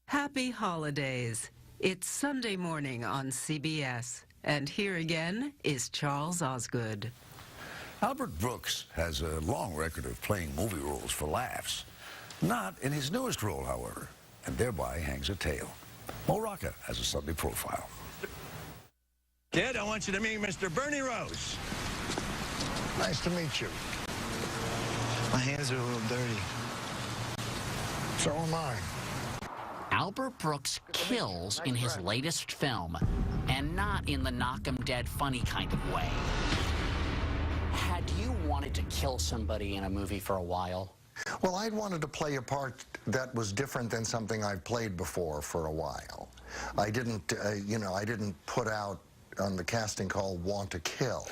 Happy holidays. It's Sunday morning on CBS, and here again is Charles Osgood. Albert Brooks has a long record of playing movie roles for laughs. Not in his newest role, however, and thereby hangs a tale. Mo Rocca has a Sunday profile. Kid, I want you to meet Mr. Bernie Rose. Nice to meet you. My hands are a little dirty. So am I. Albert Brooks kills in his latest film, and not in the knock-'em-dead funny kind of way. Had you wanted to kill somebody in a movie for a while? Well, I'd wanted to play a part that was different than something I've played before for a while. I didn't, I didn't put out on the casting call, want to kill,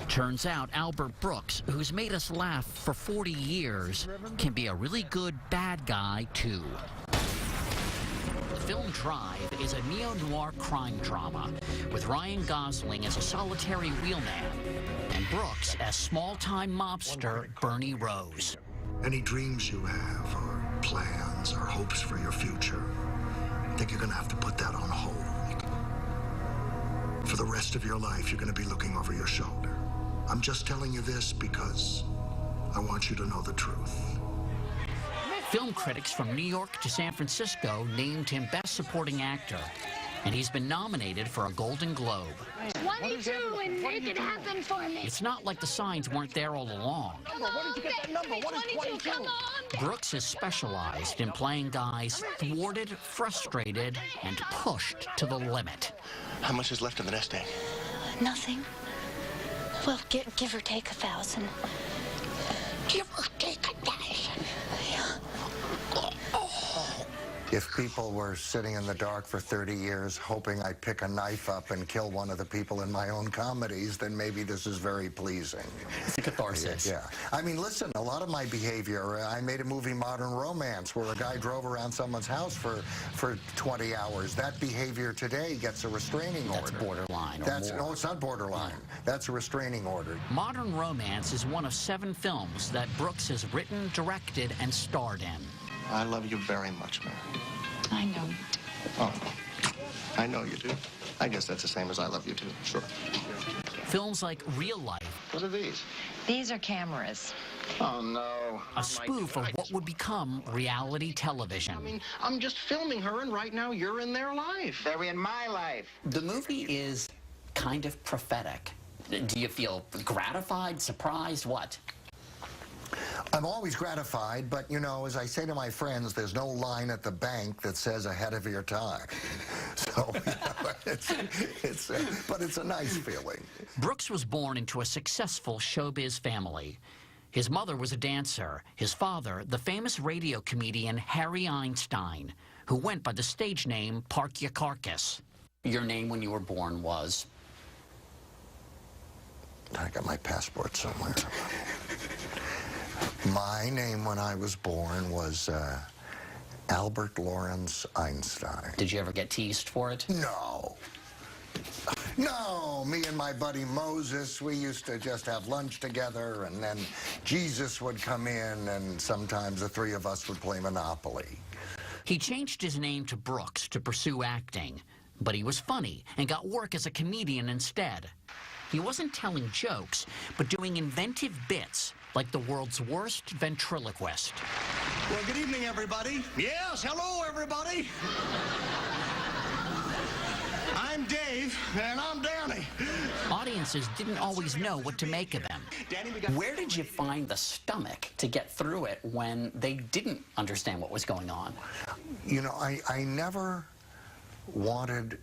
Turns out Albert Brooks, who's made us laugh for 40 years, can be a really good bad guy, too. The film Drive is a neo-noir crime drama with Ryan Gosling as a solitary wheelman and Brooks as small-time mobster Bernie Rose. Any dreams you have, or plans, or hopes for your future, I think you're going to have to put that on hold. For the rest of your life, you're going to be looking over your shoulder. I'm just telling you this because I want you to know the truth. Film critics from New York to San Francisco named him Best Supporting Actor, and he's been nominated for a Golden Globe. 22 and make it happen for me. It's not like the signs weren't there all along. Come on, baby, 22, come on. Brooks is specialized in playing guys thwarted, frustrated, and pushed to the limit. How much is left in the nest egg? Nothing. Well, give or take 1,000. Give or take 1,000. If people were sitting in the dark for 30 years hoping I'd pick a knife up and kill one of the people in my own comedies, then maybe this is very pleasing. It's a catharsis. Yeah. I mean, listen, a lot of my behavior, I made a movie, Modern Romance, where a guy drove around someone's house for 20 hours. That behavior today gets a restraining order. That's borderline. No, it's not borderline. That's a restraining order. Modern Romance is one of 7 films that Brooks has written, directed, and starred in. I love you very much, Mary. I know. Oh, I know you do. I guess that's the same as I love you too. Sure. Films like Real Life. What are these? These are cameras. Oh, no. A spoof of what would become reality television. I mean, I'm just filming her, and right now you're in their life. They're in my life. The movie is kind of prophetic. Do you feel gratified, surprised, what? I'm always gratified, but, as I say to my friends, there's no line at the bank that says ahead of your time. So, but it's a nice feeling. Brooks was born into a successful showbiz family. His mother was a dancer. His father, the famous radio comedian Harry Einstein, who went by the stage name Park Ya Carcass. Your name when you were born was? I got my passport somewhere. My name when I was born was Albert Lawrence Einstein. Did you ever get teased for it? No. No, me and my buddy Moses, we used to just have lunch together, and then Jesus would come in, and sometimes the 3 of us would play Monopoly. He changed his name to Brooks to pursue acting, but he was funny and got work as a comedian instead. He wasn't telling jokes, but doing inventive bits, like the world's worst ventriloquist. Well, good evening, everybody. Yes, hello, everybody. I'm Dave, and I'm Danny. Audiences didn't always know what to make of him. Where did you find the stomach to get through it when they didn't understand what was going on? I never wanted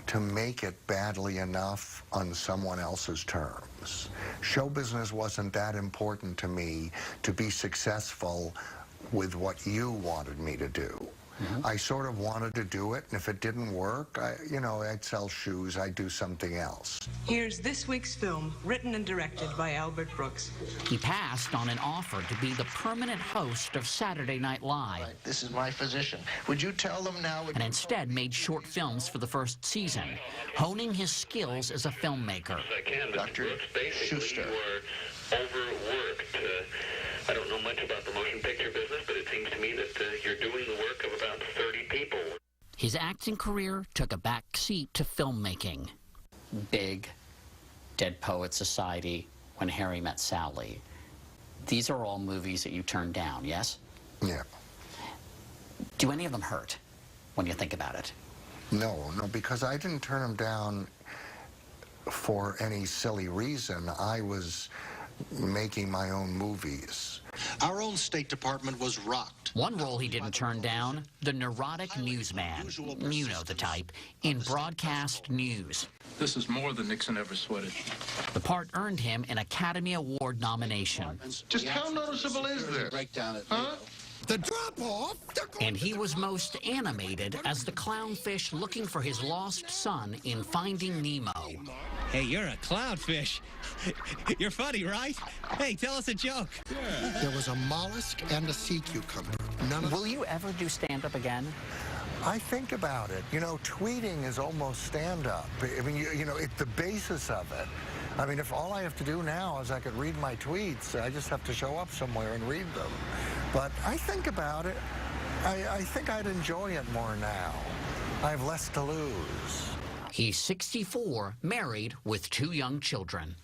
to make it badly enough on someone else's terms. Show business wasn't that important to me to be successful with what you wanted me to do. I sort of wanted to do it, and if it didn't work, I'd sell shoes, I'd do something else. Here's this week's film, written and directed by Albert Brooks. He passed on an offer to be the permanent host of Saturday Night Live. Right, this is my physician. Would you tell them now? And instead made short films for the first season, honing his skills as a filmmaker. Dr. Schuster. You are overworked. I don't know much about the motion picture business, but it seems to me that His acting career took a back seat to filmmaking. Big, Dead Poets Society, When Harry Met Sally. These are all movies that you turned down, yes? Yeah. Do any of them hurt when you think about it? No, because I didn't turn them down for any silly reason. I was making my own movies. Our own State Department was rocked. One role he didn't turn down, the neurotic newsman. You know the type, in broadcast news. This is more than Nixon ever sweated. The part earned him an Academy Award nomination. Just how noticeable is this? Huh? The drop-off? And he was most animated as the clownfish looking for his lost son in Finding Nemo. Hey, you're a clownfish. You're funny, right? Hey, tell us a joke. There was a mollusk and a sea cucumber. Will you ever do stand-up again? I think about it. You know, tweeting is almost stand-up. I mean, you know, it's the basis of it. I mean, if all I have to do now is I could read my tweets, I just have to show up somewhere and read them. But I think about it. I think I'd enjoy it more now. I have less to lose. He's 64, married with 2 young children.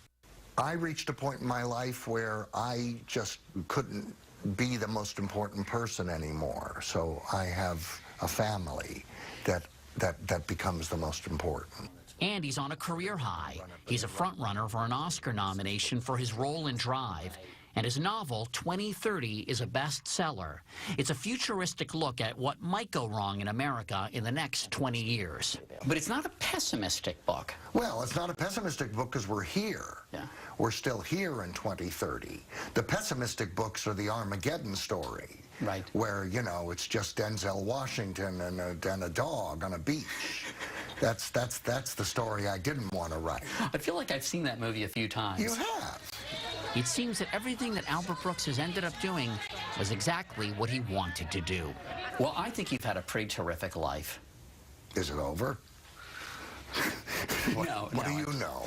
I reached a point in my life where I just couldn't be the most important person anymore. So I have a family that becomes the most important. And he's on a career high. He's a frontrunner for an Oscar nomination for his role in Drive. And his novel, 2030, is a bestseller. It's a futuristic look at what might go wrong in America in the next 20 years. But it's not a pessimistic book. Well, it's not a pessimistic book because we're here. Yeah. We're still here in 2030. The pessimistic books are the Armageddon story. Right. Where, you know, it's just Denzel Washington and a dog on a beach. That's the story I didn't want to write. I feel like I've seen that movie a few times. You have. It seems that everything that Albert Brooks has ended up doing was exactly what he wanted to do. Well, I think you've had a pretty terrific life. Is it over? No, what do you know?